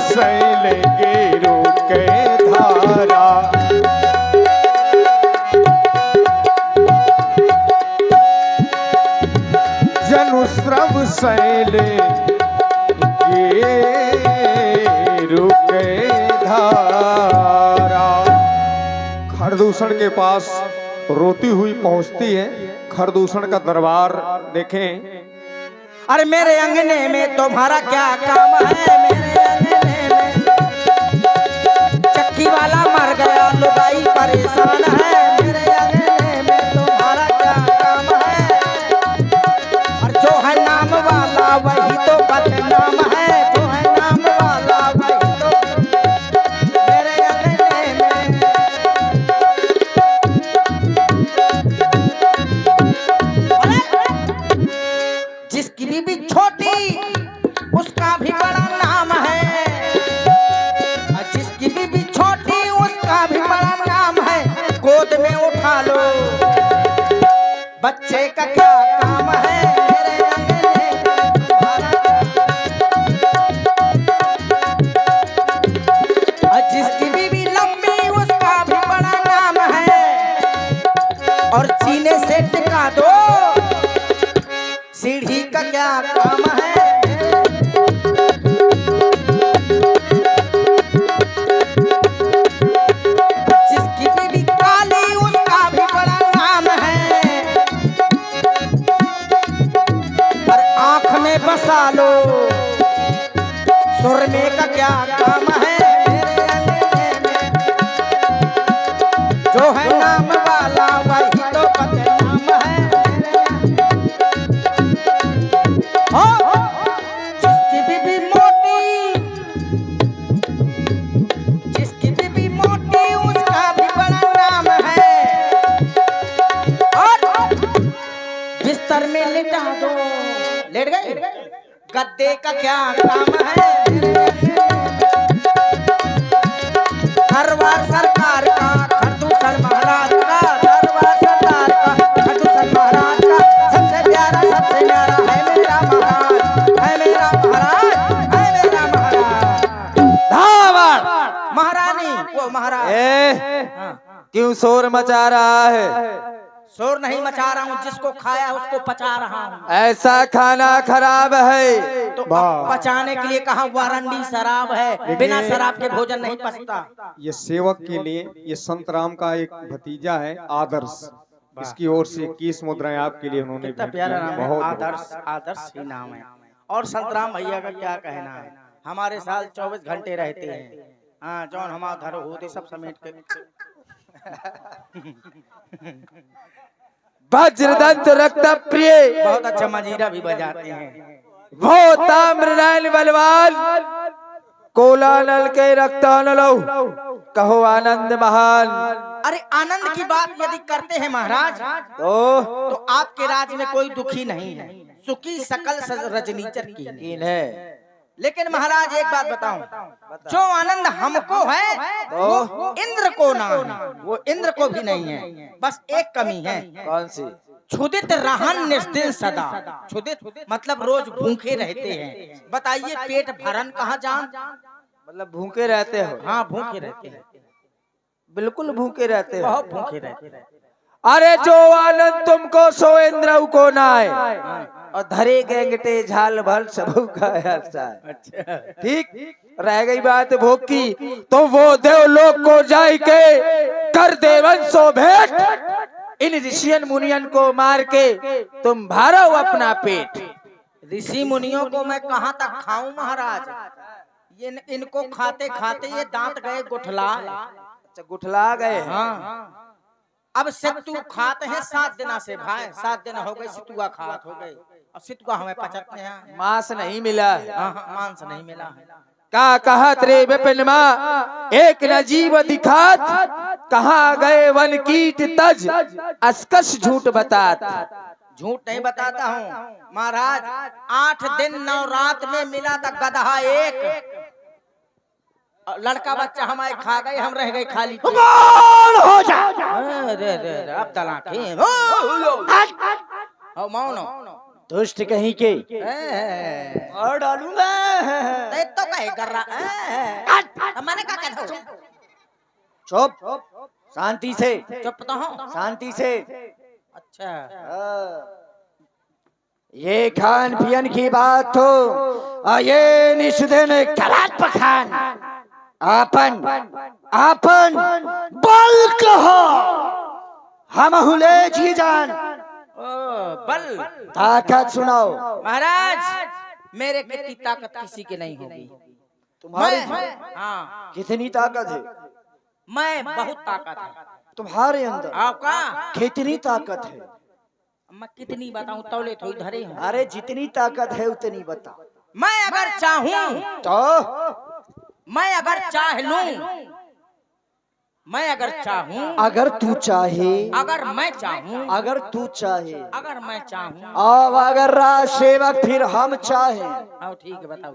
शैल गिरु के धारा। जनु श्रव शैल गिरु के धारा। खरदूषण के पास रोती हुई पहुंचती है। खरदूषण का दरबार देखें। अरे मेरे अंगने में तुम्हारा क्या काम है, मेरे अंगने में चक्की वाला मर गया, लुगाई परेशान है, मेरे अंगने में तुम्हारा क्या काम है। और जो है नाम वाला वही तो बदनाम है, जो है नाम वाला वही तो मेरे अंगने में। जिसकी बीबी छोटी उसका भी बड़ा नाम है, जिसकी बीबी छोटी उसका भी बड़ा नाम है। गोद में उठा लो बच्चे का क्या काम है, मेरे अंगने में तुम्हारा। जिसकी बीबी लंबी उसका भी बड़ा नाम है। और सीने से टिका दो सीढ़ी का क्या काम है। जिसकी बीबी काली उसका भी बड़ा नाम है। पर आंख में बसा लो सुरमे का क्या काम है, मेरे अंगने में। जो है नाम वाला वही तो बदनाम है। जिसकी बीबी मोटी, जिसकी बीबी मोटी उसका भी बड़ा नाम है। और बिस्तर में लिटा दो, लेट गए, गद्दे का क्या काम है। दरबार सरकार का, खरदूषण महाराज का, दरबार सरकार का, खरदूषण महाराज का सबसे प्यारा सबसे न्यारा है मेरा महाराज, है मेरा महाराज, है मेरा महाराज। धावर महारानी वो महाराज। हाँ। क्यों शोर मचा रहा है? शोर नहीं मचा रहा हूँ, जिसको खाया उसको पचा रहा हूँ। ऐसा खाना खराब है तो पचाने के लिए कहा वारंडी शराब है, बिना शराब के भोजन नहीं पचता। ये सेवक के लिए ये संत राम का एक भतीजा है आदर्श, इसकी ओर से 21 मुद्राएं आपके लिए उन्होंने कितना भेंट की प्यारा हैं। नाम है, बहुत आदर्श, आदर्श ही नाम है। और संतराम भैया का क्या कहना है, हमारे साल 24 घंटे रहते हैं। हाँ जौन हमारा धरो होते सब समेट के। वज्रदंत रक्त प्रिय, बहुत अच्छा मजीरा भी बजाते हैं। वो ताम्रनयन बलवान, कोलानल के रक्तानलो, कहो आनंद महान। अरे आनंद की बात यदि करते हैं महाराज तो आपके राज्य में कोई दुखी नहीं है, सुखी सकल रजनीचर की है। लेकिन महाराज एक बात बताऊं, जो आनंद हमको है वो इंद्र को ना है, वो इंद्र को भी नहीं है। बस एक कमी है। कौन सी? क्षुदित रहन निर्दिन सदा। क्षुदित मतलब रोज भूखे रहते हैं। बताइए पेट भरन कहाँ जान। मतलब भूखे रहते हो? हाँ भूखे रहते हैं, बिल्कुल भूखे रहते हो। बहुत भूखे रहते हैं। अरे जो आनंद तुमको सो इंद्र को नाय, और धरे गेंगटे झाल भर सबू का अच्छा। ठीक रह गई बात भोग की, तो वो देवलोक को जाय के कर देवन सो भेंट, इन ऋषियन मुनियन को मार के तुम भरो अपना पेट। ऋषि मुनियों को मैं कहाँ तक खाऊं महाराज, ये इनको खाते खाते ये दांत गए गुठला। अच्छा गुठला गए। हाँ अब सितू खाते हैं 7 दिन से भाई, 7 दिन हो गए सितुआ खात हो गए। अब सितुआ हमें पचते हैं, मांस नहीं मिला है। मांस नहीं मिला है। का कहत रे विपिन माँ एक न जीव दिखात, कहाँ गए वन कीट तज अस्कस झूठ बतात। झूठ नहीं बताता हूँ महाराज, 8 दिन 9 रात में मिला था गधा एक, लड़का बच्चा हमारे खा गए, हम रह गए खाली। हो जा। अब तलाक मौन दुष्ट कहीं के और डालूंगा। देख तो कहे कर रहा है मैंने क्या कहता हूँ चुप, शांति से, चुप तो हो शांति से। अच्छा ये खान पियन की बात हो और ये निष्दिन करात पखान आपन आपन बल कहो हम हुले जी जान ओ बल ताकत सुनाओ। महाराज मेरे कितनी ताकत किसी के नहीं होगी। तुम्हारी हाँ कितनी ताकत है? मैं बहुत ताकत है तुम्हारे अंदर आपका। कितनी ताकत है? मैं कितनी बताऊं तौले थोड़ी धरे हूँ। अरे जितनी ताकत है उतनी बता। मैं अगर चाहूं तो मैं अगर चाह लूं मैं अगर चाहूं अगर तू चाहे, अगर मैं चाहूं अगर तू चाहे, अगर मैं चाहूं अब अगर राज सेवक फिर हम चाहे, आओ ठीक है बताओ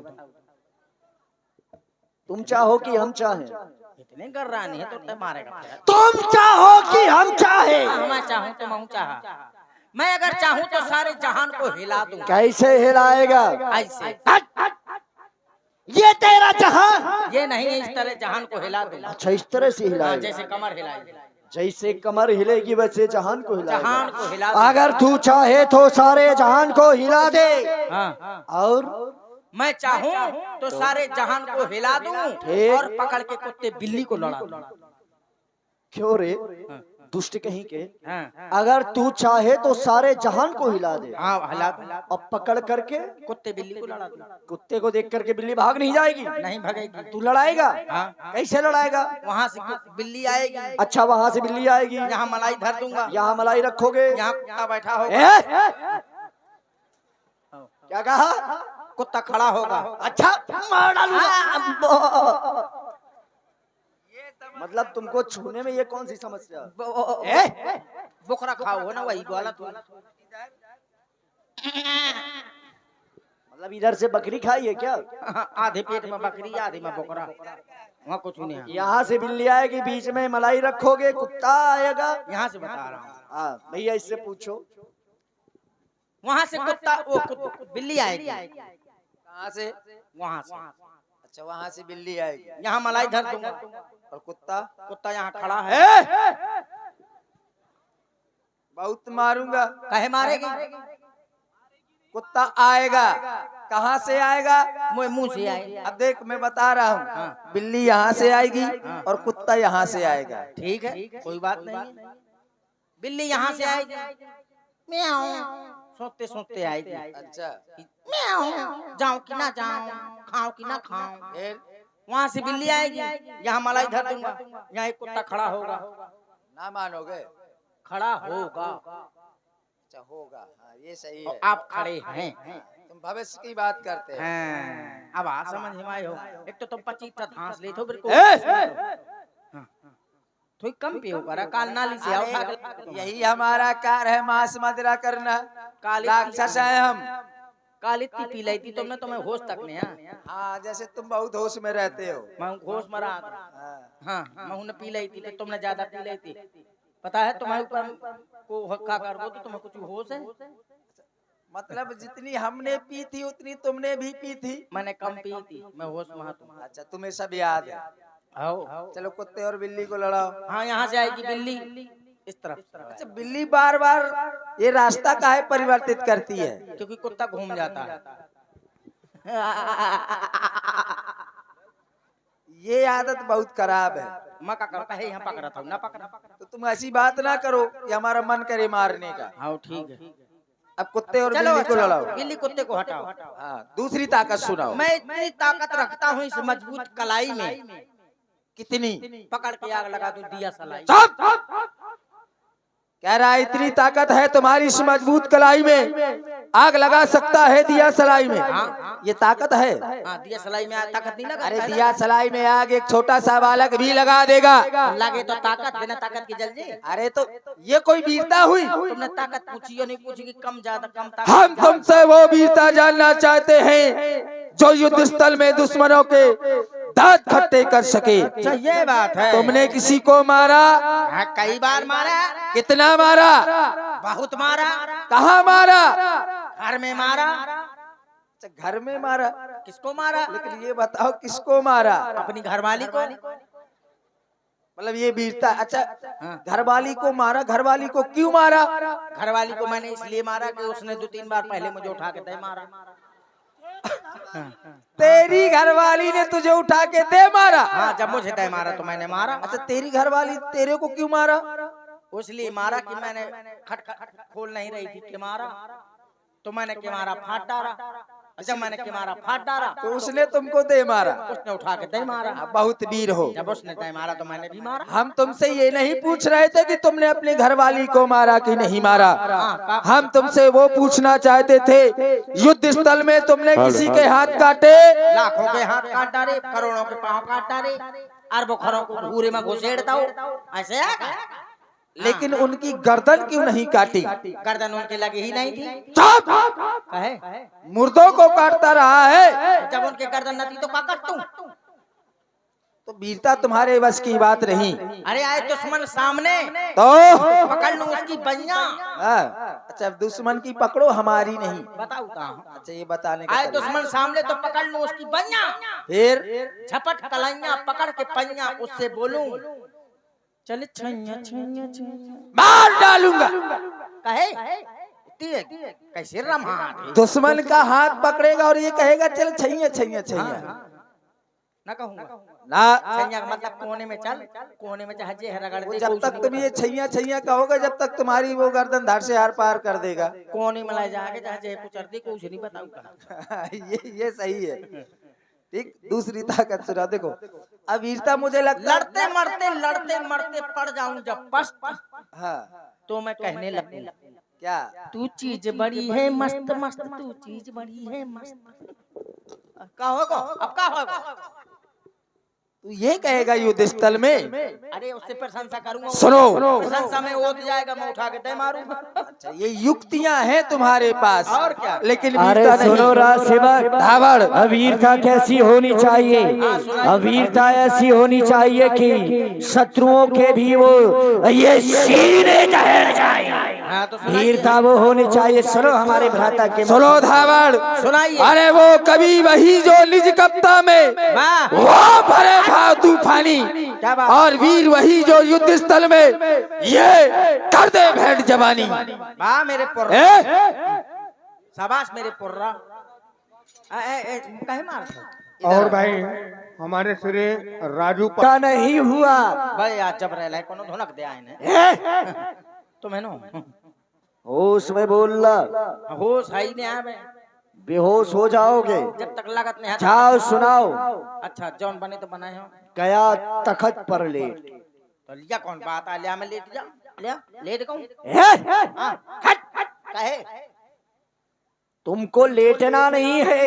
तुम चाहो कि हम चाहे? इतने कर रहा नहीं है तो ते मारेगा। तुम चाहो कि हम चाहे? मैं चाहूं तो मैं चाहा। मैं अगर चाहूं तो सारे जहान को हिला दूं। कैसे हिलाएगा? ऐसे ये तेरा जहान? ये नहीं इस तरह जहान को हिला दूं। अच्छा इस तरह से हाँ, हिलाएगा। जैसे कमर हिलाई जैसे कमर हिलेगी वैसे जहान को हिलाएगा। जहान को हिला दूं। अगर तू चाहे तो सारे जहान को हिला दे। हाँ और मैं चाहूं तो सारे जहान को हिला दूं और पकड़ के कुत्ते बिल्ली को लड़ा दूं। क्यों रे दुष्ट कहीं के? हाँ अगर तू चाहे तो सारे जहान को हिला दे। हाँ हिला दूं और पकड़ करके कुत्ते बिल्ली को लड़ा दूं। कुत्ते को देख करके बिल्ली भाग नहीं जाएगी? नहीं भगेगी। तू लड़ाएगा? हाँ कैसे लड़ाएगा? वहाँ से बिल्ली आएगी। अच्छा वहाँ से बिल्ली आएगी, यहाँ मलाई धर दूंगा। यहाँ मलाई रखोगे, यहाँ कुत्ता बैठा होगा। क्या कहा? कुत्ता खड़ा होगा। अच्छा मार डालूंगा। मतलब तुमको छूने में ये कौन सी समस्या? बुकरा खाओ हो ना वही वाला तू। मतलब इधर से बकरी खाई है क्या? आधे पेट में बकरी आधे में बुकरा। वहाँ कुछ नहीं है। यहाँ से बिल्ली आएगी, बीच में मलाई रखोगे, कुत्ता आएगा। यहाँ से बता रहा हूँ। हाँ भैया इससे पूछो। वहाँ से कुत्ता बिल्ली आएगी। कहाँ से? वहाँ से। अच्छा वहाँ से बिल्ली आएगी, यहाँ मलाई धर दूंगा। और कुत्ता? कुत्ता यहाँ खड़ा है। बहुत मारूंगा। कहे मारेगी? कुत्ता आएगा, कहाँ से आएगा? मुंह से आएगा। अब देख मैं बता रहा हूँ, हाँ। बिल्ली यहाँ से आएगी और कुत्ता यहाँ से आएगा। ठीक है कोई बात नहीं है। बिल्ली यहाँ से आएगी, म्याऊं सोते सोते आएगी। अच्छा म्याऊं जाऊं कि ना जाऊं, खाऊं कि ना खाऊं। वहाँ से बिल्ली आएगी, यहाँ मलाई धर दूंगा। यहाँ एक कुत्ता खड़ा होगा। ना मानोगे? खड़ा होगा। अच्छा होगा, हाँ ये सही और है। आप खड़े हैं। तुम भविष्य की बात करते हैं। हाँ, अब आ समझ में आए हो। एक तो तुम 25 धांस ले थो बिल्कुल। थोड़ी कम पियो करा काल नाली से आओ उठा के। यही हमारा कार्य है, मांस मदिरा करना। राक्षस है हम। काल इतनी पी ली थी तुमने, तुम्हें होश तक नहीं। हाँ जैसे तुम बहुत होश में रहते हो। मैं होश में रहा था। हाँ मैं उन्हें पी ली थी, फिर तुमने ज्यादा पी ली थी। पता है तुम्हारे ऊपर को हक्का कर दो तो तुम्हें कुछ होश है? मतलब जितनी हमने पी थी उतनी तुमने भी पी थी। मैंने कम पी थी, मैं होश में हूँ। अच्छा तुम्हें सब याद है। आओ चलो कुत्ते और बिल्ली को लड़ाओ। हाँ यहाँ से आएगी बिल्ली इस तरफ। अच्छा बिल्ली बार बार ये रास्ता काहे परिवर्तित करती है? क्योंकि कुत्ता घूम जाता है। ये आदत बहुत खराब है। मका करता है, यहाँ पकड़ा था ना पकड़ा। तो तुम ऐसी बात ना करो कि हमारा मन करे मारने का। हाँ ठीक है। अब कुत्ते और चलो बिल्ली को लड़ाओ। बिल्ली कुत्ते को हटाओ। हाँ दूसरी ताकत सुनाओ। मैं इतनी ताकत रखता हूँ इस मजबूत कलाई में। कितनी? पकड़ के आग लगा दूं दिया सलाई। कह रहा है इतनी ताकत है तुम्हारी इस मजबूत कलाई में, आग लगा सकता है दिया सलाई में। ये ताकत है? हाँ दिया सलाई में ताकत नहीं लगा। अरे दिया सलाई में आग एक छोटा सा बालक भी लगा देगा। लगे तो ताकत, बिना ताकत की जल जाए। अरे तो ये कोई वीरता हुई? तुमने ताकत पूछी या नहीं पूछी कि कम ज्यादा कम ताकत? हम तुमसे वो वीरता जानना चाहते हैं जो युद्ध स्थल में दुश्मनों के दांत खट्टे कर सके। अच्छा ये बात है। तुमने किसी को मारा? हाँ, कई बार मारा। कितना मारा? बहुत मारा। कहाँ मारा? घर में मारा। अच्छा, घर में मारा, किसको मारा? लेकिन ये बताओ किसको मारा? अपनी घरवाली को। मतलब ये वीरता। अच्छा, हाँ। घरवाली को मारा, घरवाली को क्यों मारा? घरवाली को मैंने इसलिए मारा कि उसने 2-3 बार पहले मुझे उठा के दे मारा। तेरी घरवाली ने तुझे उठा के दे मारा? हाँ, जब मुझे दे मारा तो मैंने मारा। अच्छा, तेरी घरवाली तेरे को क्यों मारा? इसलिए मारा कि मैंने खट खोल नहीं रही थी कि मारा, तो मैंने के मारा फाट डाला। जब मैंने के मारा फाट डाला तो उसने तुमको दे मारा? उसने उठा के दे मारा। बहुत वीर हो। जब उसने दे मारा तो मैंने भी मारा। हम तुमसे ये नहीं पूछ रहे थे कि तुमने अपनी घरवाली को मारा कि नहीं मारा। हम तुमसे वो पूछना चाहते थे, युद्ध स्थल में तुमने किसी के हाथ काटे? लाखों के हाथ काट डाले, करोड़ों के पांव काट डाले, अरबों खरों को भूरे में घुसेड़ता हूँ, ऐसे है क्या? लेकिन उनकी गर्दन क्यों नहीं काटी? गर्दन उनके लगी ही नहीं थी। चुप! कहे मुर्दों को काटता रहा है। जब उनके गर्दन न थी तो क्या करतूं? तो वीरता तुम्हारे बस की बात नहीं। अरे आए दुश्मन सामने तो पकड़ लूं उसकी बइया। अच्छा, दुश्मन की पकड़ो, हमारी नहीं। बताऊ कहाँ? अच्छा, ये बताने का आए तरीका। दुश्मन सामने तो पकड़ लूं उसकी बइया, फिर झपट कलाइया पकड़ के पैया, उससे बोलूं चल छैया छैया छैया, मार डालूंगा। कहे कैसे रमा? दुश्मन का हाथ पकड़ेगा और ये कहेगा चल छैया छैया छैया। ना कहूंगा ना, छैया का मतलब कोने में चल, कोने में चाहे जे रगड़ वो दे। जब तक तुम ये छैया छैया कहोगे जब तक तुम्हारी वो गर्दन धड़ से आर पार कर देगा। कोने में ले जाके चाहे जे कुचर दे, कुछ नहीं बताऊ कहाँ। ये सही है। ठीक, दूसरी ताकत सुना। देखो, अब वीरता मुझे लगता लड़ते मरते पड़ जाऊं जब पस्त, हाँ, तो मैं कहने लगूं क्या? तू चीज बड़ी है मस्त मस्त, तू चीज बड़ी है मस्त। का होगा? अब का होगा? तू ये कहेगा युद्ध स्थल में? अरे उससे प्रशंसा करूंगा। सुनो, प्रशंसा में ओत जाएगा, मैं उठा के दे मारूंगा। अच्छा, ये युक्तियां हैं तुम्हारे पास और क्या? लेकिन अरे वीरता नहीं। सुनो राज सेवक, धावड़, अवीरता कैसी होनी चाहिए? अवीरता ऐसी होनी चाहिए कि शत्रुओं के भी वो ये सीने दहड़ जाए। हाँ, तो वीरता वो होनी चाहिए। सुनो हमारे भ्राता के सुनो धावड़, सुनाइए। अरे वो कभी वही जो निज कप्ता में वाह, वो भरे भाव तूफानी, क्या बात? और वीर वही जो युद्ध स्थल में ये कर दे भेंट जवानी। वाह मेरे पुर्रा, ए? शाबाश मेरे पुर्रा। कहे मार और भाई हमारे श्री राजू का नहीं हुआ। भाई आज जब रह ले कोनो धुनक दे आए ने तुम्हें नो होश में बोलना, होश है ही नहीं आवे, बेहोश हो जाओगे। जब तक लागत नहीं है। जाओ सुनाओ। अच्छा, जौन बने तो बनाए हो। गया तखत पर लेट। तो लिया कौन बात आ, लिया मैं लेट जा, लिया लेट कहूं? हट! कहे तुमको लेटना नहीं है,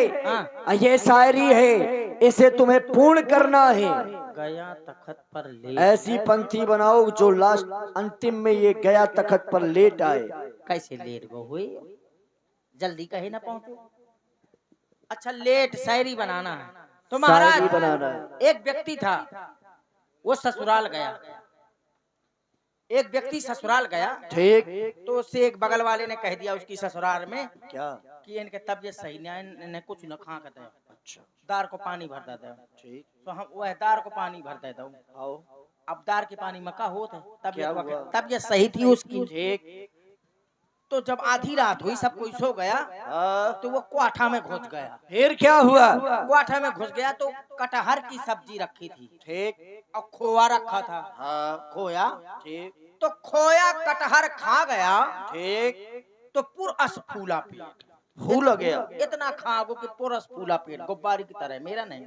ये शायरी है, इसे तुम्हें पूर्ण करना है। गया तखत पर लेट। ऐसी पंक्ति बनाओ जो लास्ट अंतिम में ये गया तखत पर लेट आए। कैसे लेट गो हुई? जल्दी कहे ना पहुंचो। अच्छा, लेट शायरी बनाना है तो शायरी महाराज, बनाना है। एक व्यक्ति था, वो ससुराल गया। एक व्यक्ति ससुराल गया, ठीक, तो उससे एक बगल वाले ने कह दिया उसकी ससुराल में क्या? कि इनके तबियत सही नहीं है, इन्हें कुछ न खा के दे। अच्छा, दार को पानी भर देते हो। ठीक, तो हम वह दार को पानी भर देता हूँ। आओ। अब दार के पानी में का होता है, क्या हुआ? तबियत सही थी उसकी। ठीक, तो जब आधी रात हुई, सब कोई सो गया, तो वो क्वाठा में घुस गया। फिर क्या हुआ? क्वाठा में घुस गया तो कटहर की सब्जी रखी थी, ठीक, और खोया रखा था। हाँ, खोया, ठीक, तो खोया कटहर खा गया, ठीक, तो पुरस फूला पेट। भूल गया। इतना खा गो कि पुरस फूला पेट, गुब्बारे की तरह, मेरा नहीं,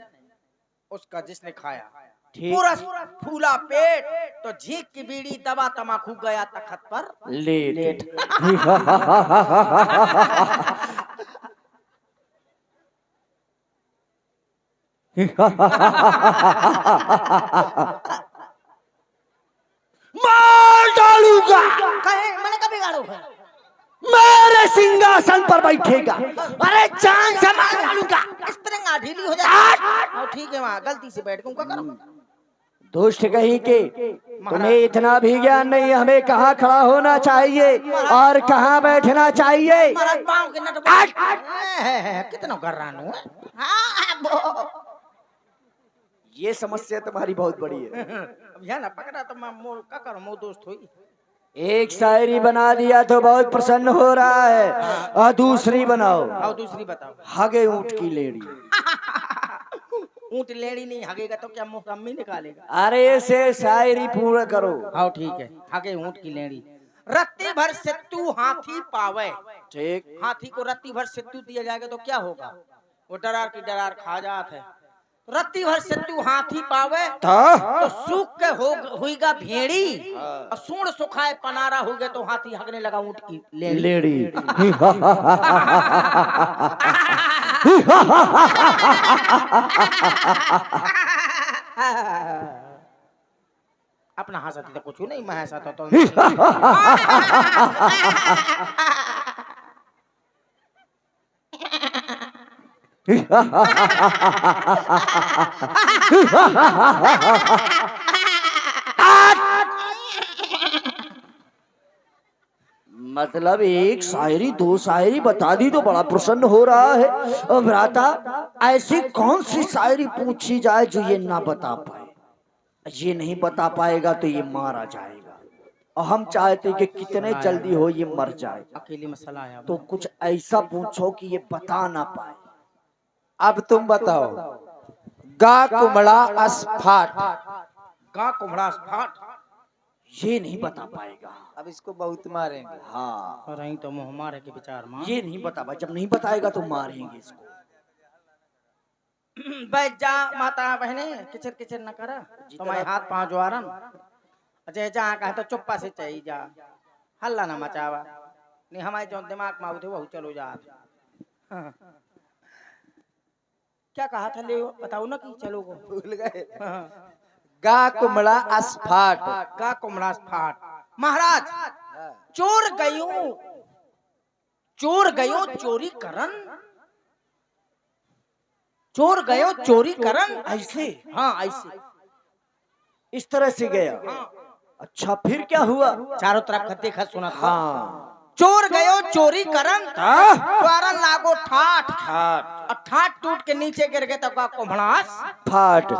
उसका जिसने खाया। ठीक, पुरस फूला पेट, तो झीक की बीड़ी दबा तमाकू गया तखत पर लेट। मार डालूंगा, कहे मैंने कभी गाड़ू है। मेरे सिंहासन पर बैठेगा, अरे जान से मार डालूंगा। स्प्रिंग ढीली हो जाए। ठीक है, वहाँ गलती से बैठ गया, क्या करूं? दुष्ट कहीं के, तुम्हें इतना भी ज्ञान नहीं हमें कहाँ खड़ा होना चाहिए और कहाँ बैठना चाहिए। महाराज पाँव के नट कितना गर्रानू है। हाँ, ये समस्या तुम्हारी बहुत बड़ी है। अब यहाँ ना पकड़ा तो मैं मोर का करूं, मोर दोस्त हुई। एक शायरी बना दिया तो बहुत प्रसन्न हो रहा है, और दूसरी बनाओ। और दूसरी बताओ। हगे ऊंट की लेड़ी। ऊंट लेड़ी नहीं हगेगा तो क्या मुंह अम्मी निकालेगा। अरे ऐसे शायरी पूरा करो। हाँ ठीक है। हगे ऊंट की लेड़ी। रत्ती भर सित्तू हाथी पावे। ठीक। हाथी को रत्ती भर सित्तू दिया जाएगा तो क्या होगा? वो डरार की डरार खा जात है। रत्ती भर सित्तू हाथी पावे तो सूख के हुईगा भेड़ी, और सूंड सुखाए पनारा हो गया तो हाथी हगने लगा ऊंट की लेड़ी। अपना हंसती तो कुछ नहीं, मैं हंसाता तो मतलब एक शायरी दो शायरी बता दी तो बड़ा प्रसन्न हो रहा है। और भ्राता ऐसी कौन सी शायरी पूछी जाए जो ये ना बता पाए? ये नहीं बता पाएगा तो ये मारा जाएगा, और हम चाहते कि कितने जल्दी हो ये मर जाए। अकेले मसला आया तो कुछ ऐसा पूछो कि ये बता ना पाए। अब तुम बताओ। गा कुमड़ा अस्फाट। गा कुम्हड़ा स्फाट। ये नहीं बता पाएगा। अब इसको बहुत मारेंगे। हाँ, और रही तो मुँह मारे के विचार मां। ये नहीं बता पाए। जब नहीं बताएगा तो मारेंगे इसको। बैठ जा माता बहने, किचर किचर न करा, तुम्हारे हाथ पांव ज्वारन। अजय जा कहे तो चुप्पा से चाहिए जा, हल्ला ना मचावा। नहीं हमारे जो दिमाग में उठे वो चलो जा। हाँ। क्या कहा था ले बताओ ना कि चलो वो भूल गए। हाँ। गा कुमड़ा अस्फाट। गा कुम्हड़ा स्फाट। महाराज चोर गयो चोरी करन। चोर गयो चोरी करन। ऐसे? हाँ ऐसे। इस तरह से गया। अच्छा फिर क्या हुआ? चारों तरफ खत्ते खत सुना था। हाँ। चोर गयो चोरी करन, द्वारा लागो ठाठ। ठाट और ठाठ टूट के नीचे गिर गए तब का कुम्हड़ास फाट।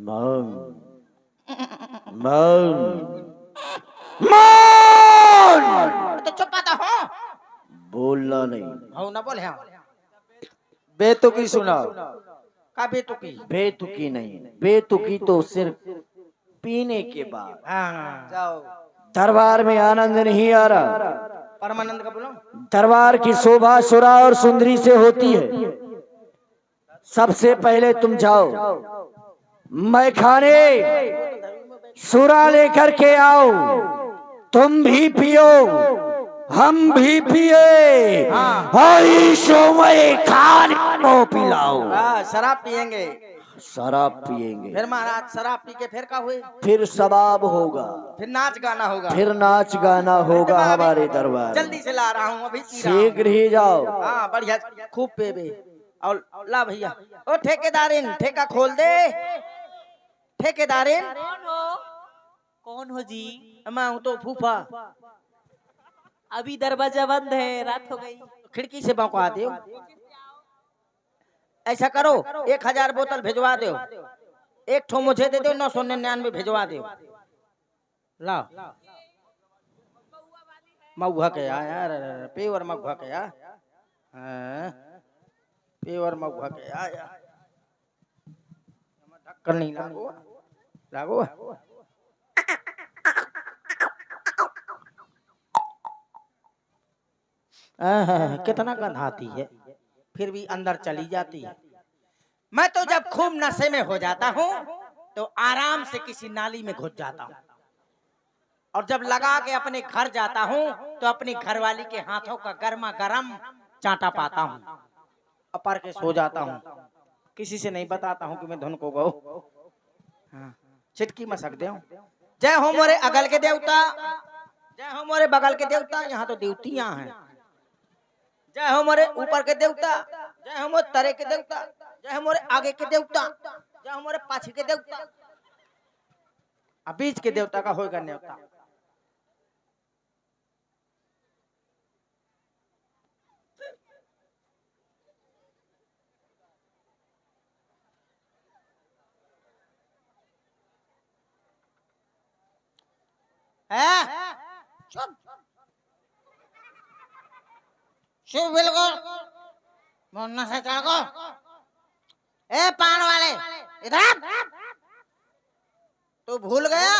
मौन मौन मौन। तो चुप आता हो। बोलना नहीं। हो ना बोले। हाँ बेतुकी सुनाओ। का बेतुकी? बेतुकी नहीं, बेतुकी तो सिर्फ पीने के बाद। हाँ जाओ। दरबार में आनंद नहीं आ रहा। परमानंद का बोलो। दरबार की शोभा सुरा और सुंदरी से होती है। सबसे पहले तुम जाओ मैं खाने सुरा लेकर के आओ, तुम भी पियो हम भी पिए, और खाने को पिलाओ। हाँ शराब पियेंगे। शराब पिएंगे, फिर महाराज शराब पी के फिर का हुए? फिर सबाब होगा, फिर नाच गाना होगा। फिर नाच गाना होगा हमारे दरबार। जल्दी से ला रहा हूँ अभी पी रहा हूँ। शीघ्र ही जाओ। हाँ बढ़िया खूब पेबे। और ला भैया ओ ठेकेदारिन ठेका खोल दे। ठेकेदारिन कौन हो जी? मैं हूँ तो फूफा। अभी दरवाजा बंद है, रात हो गई। खिड़की से बौका दो। ऐसा करो 1000 बोतल भिजवा दो। एक ठो मुझे दे दो, 999 भिजवा दो। ला मऊहा के यार, पेवर मऊहा के यार, पेवर मऊहा के यार। ढक्कन नहीं लागो लागो। कितना गंध आती है, फिर भी अंदर चली जाती है। मैं तो जब खूब नशे में हो जाता हूँ तो आराम से किसी नाली में घुस जाता हूँ, और जब लगा के अपने घर जाता हूँ तो अपनी घरवाली के हाथों का गर्मा गर्म चाटा पाता हूँ, अपर के सो जाता हूँ। किसी से नहीं बताता हूँ कि मैं धुन को गो। चिटकी मसक दे। जय हो मोरे अगल के देवता, जय हो मोरे बगल के देवता, यहाँ तो देवतियां हैं। जय हो मोरे ऊपर के देवता, जय हो मोरे तरे के देवता, जय हमारे आगे के देवता, जय हमारे पाछे के देवता, अब बीच के देवता का होगा न्योता। चुप, चुप बिल्कुल, मुन्ना से चढ़ को। ए पान वाले, इधर आ। तू भूल गया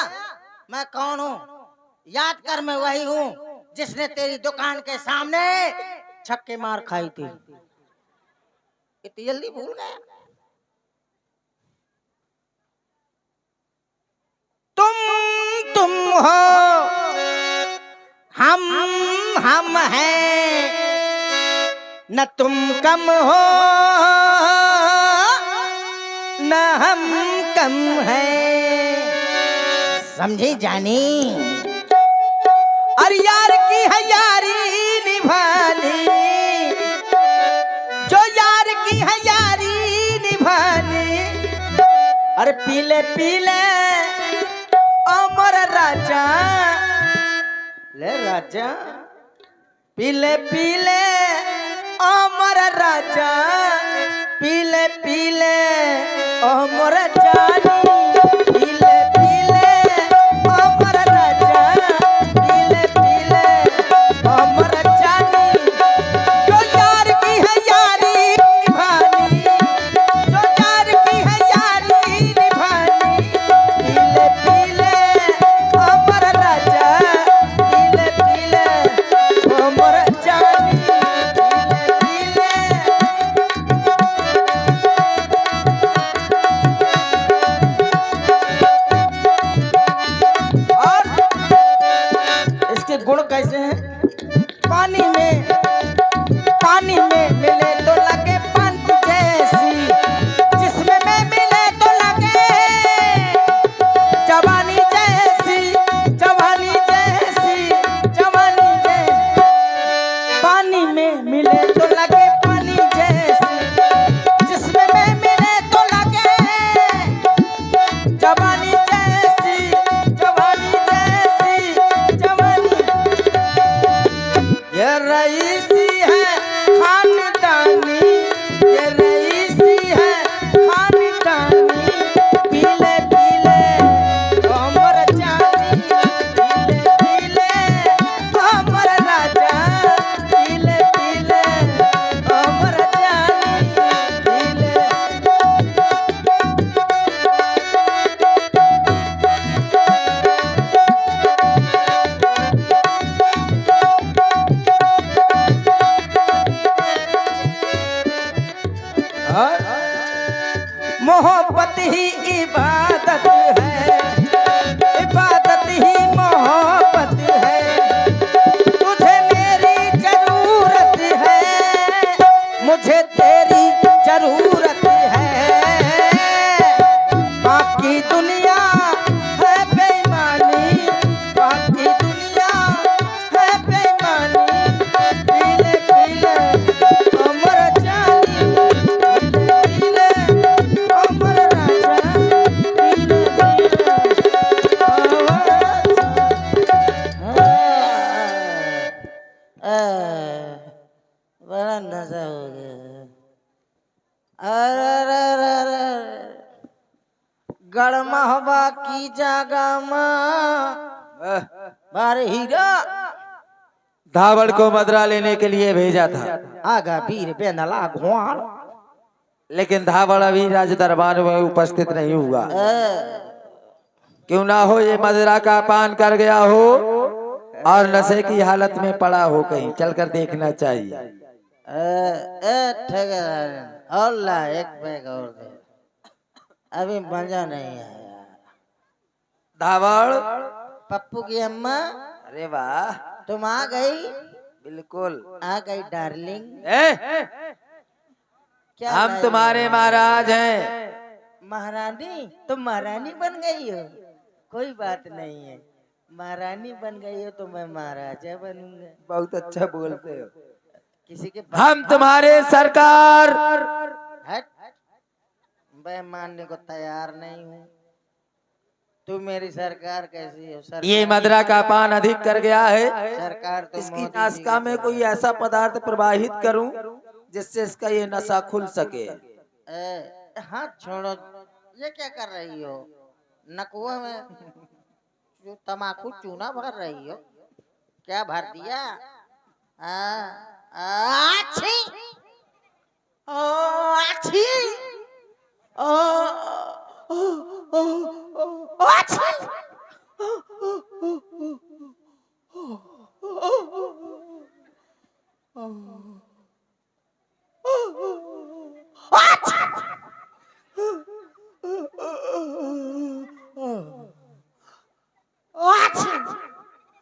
मैं कौन हूँ? याद कर, मैं वही हूँ जिसने तेरी दुकान के सामने छक्के मार खाई थी। इतनी जल्दी भूल गया? तुम हो, हम हैं, न तुम कम हो न हम कम हैं, समझी जानी? अरे यार की है यारी निभानी, जो यार की है यारी निभानी। अरे पीले पीले अमर राजा, ले राजा, पीले पीले अमर राजा, पीले पीले अमर जानी, पीले पीले अमर राजा, पीले पीले अमर जानी। जो यार की है यारी निभानी, जो यार की है यारी निभानी, पीले पीले अमर राजा, पीले पीले अमर जानी, पीले पीले। और इसके गुण कैसे हैं? पानी में मिले तो लगे पंत जैसी, जिसमें में मिले तो लगे जवानी जैसी, जवानी जैसी, जवानी जैसी। पानी में मिले तो लगे पानी जैसी, जिसमें में मिले तो लगे जवानी जैसी, जवानी जैसी, जवानी। ये रईसी है खानदानी, ये रईसी है खानदानी, पीले पीले अमर जानी, पीले पीले अमर राजा, पीले पीले अमर जानी, पीले। मोहब्बत ही इबादत है, इबादत ही मोहब्बत है। तुझे मेरी जरूरत है, मुझे तेरी जरूरत है। बाकी दुनिया है बेईमानी, बाकी दुनिया है बेईमानी, पीले पीले अमर जानी, पीले पीले अमर राजा, पीले पीले अमर बड़ा नशा हो गया। अरे गड़मा हवा की जगह माँ बारे हीरा धावड़ को मदरा लेने के लिए भेजा था, आगा वीर बेनला घुआड़। लेकिन धावड़ अभी राज दरबार में उपस्थित नहीं हुआ। क्यों ना हो ये मदरा का पान कर गया हो और नशे की हालत में पड़ा हो, कहीं चलकर देखना चाहिए। और ला एक बैग और दे, अभी मजा नहीं आया। धावड़, पप्पू की अम्मा, अरे वाह, तुम आ गई? बिल्कुल आ गई डार्लिंग। क्या हम लाए? तुम्हारे महाराज हैं। महारानी? तुम महारानी बन गई हो? कोई बात नहीं है, महारानी बन गई हो तो मैं महाराजा बनूंगा। बहुत अच्छा बोलते हो। किसी के हम तुम्हारे सरकार हट, मैं मानने को तैयार नहीं हूँ। तू मेरी सरकार कैसी हो? सरकार, ये मदरा का पान अधिक कर गया है, सरकार तो इसकी मोदी जी नासिका की में चला कोई ऐसा पदार्थ प्रवाहित करूं जिससे इसका ये नशा खुल सके। हाथ छोड़ो, ये क्या कर रही हो? नकुआ में जो तमाकू चूना भर रही हो, क्या भर दिया? अच्छी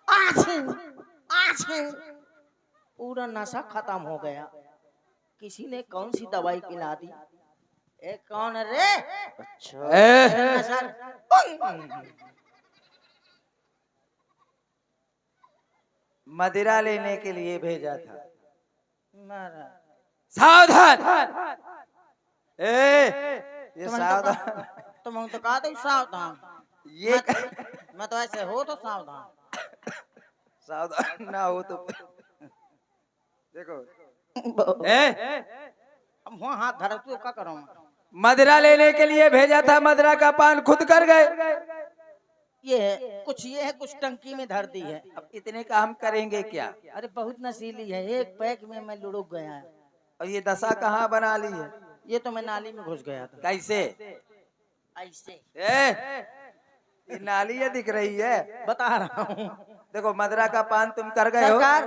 अच्छी अच्छी पूरा नशा खत्म हो गया। किसी ने कौन सी दवाई पिला दी? ए कौन है रे? ए, नशा मदिरा लेने के लिए भेजा था। मारा। सावधान। ये सावधान, तुम तो कहा था सावधान। ये मैं तो ऐसे हो तो सावधान। सावधान ना हो तो देखो। अब वहाँ हाथ धरा तू क्या करूँ? मदिरा लेने के लिए भेजा था, मदिरा का पान खुद कर गए। ये है कुछ टंकी में धर दी है। अब इतने का हम करेंगे क्या? अरे बहुत नशीली है, एक पैक में मैं लुढ़क गया। और ये दशा कहाँ बना ली है? ये तो मैं नाली में घुस गया था। कैसे? ऐसे ये नाली ये दिख रही है। बता रहा हूँ। देखो मदिरा का पान तुम कर गए हो। सरकार,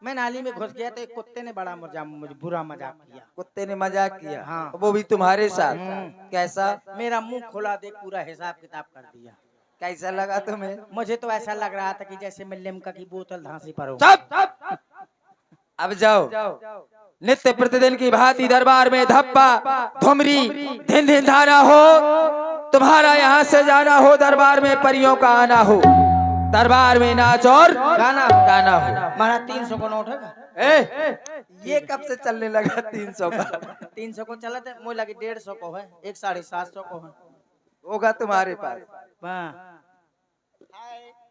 मैं नाली में घुस गया तो एक कुत्ते ने बड़ा मुझे बुरा मजाक किया। कुत्ते ने मजाक किया? हाँ। वो भी तुम्हारे साथ? कैसा? मेरा मुंह खोला देख पूरा हिसाब किताब कर दिया। कैसा लगा तुम्हें? मुझे तो ऐसा लग रहा था कि जैसे मैं लिम्का की बोतल धांसी पर हूँ। चुप! अब जाओ, नित्य प्रतिदिन की भांति दरबार में धप्पा धुमरी धिन धिन धाना हो। तुम्हारा यहाँ से जाना हो, दरबार में परियों का आना हो, दरबार में नाच और गाना गाना हो। हमारा 300 को नोट है। ये कब से चलने लगा 300 का? 300 को चला था, मुझे लगे 150 को है, एक 750 को है। होगा तुम्हारे पास।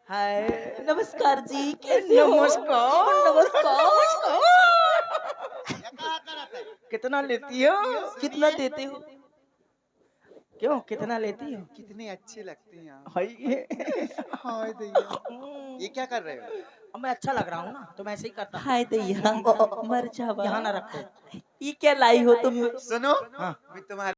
हाय नमस्कार जी, कैसे हो? नमस्कार। कितना लेती हो? कितना देते हो? क्यों कितना लेती हो? कितनी अच्छी लगती हैं आप। हाय हाय दैया, ये क्या कर रहे हो? अब मैं अच्छा लग रहा हूँ ना, तो मैं ऐसे ही करता हूँ। हाय दैया, मर जावा। यहाँ ना रखो। ये क्या लाई हो तुम? सुनो, हाँ। अभी तुम्हारे